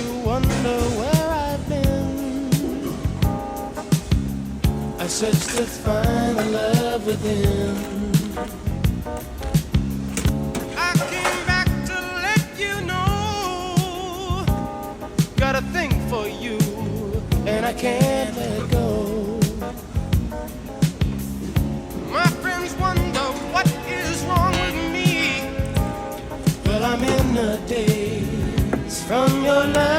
you wonder where I've been. I searched to find the love within. I came back to let you know, got a thing for you, and I can't let go. My friends wonder what is wrong with me. Well, I'm in a daze from your love.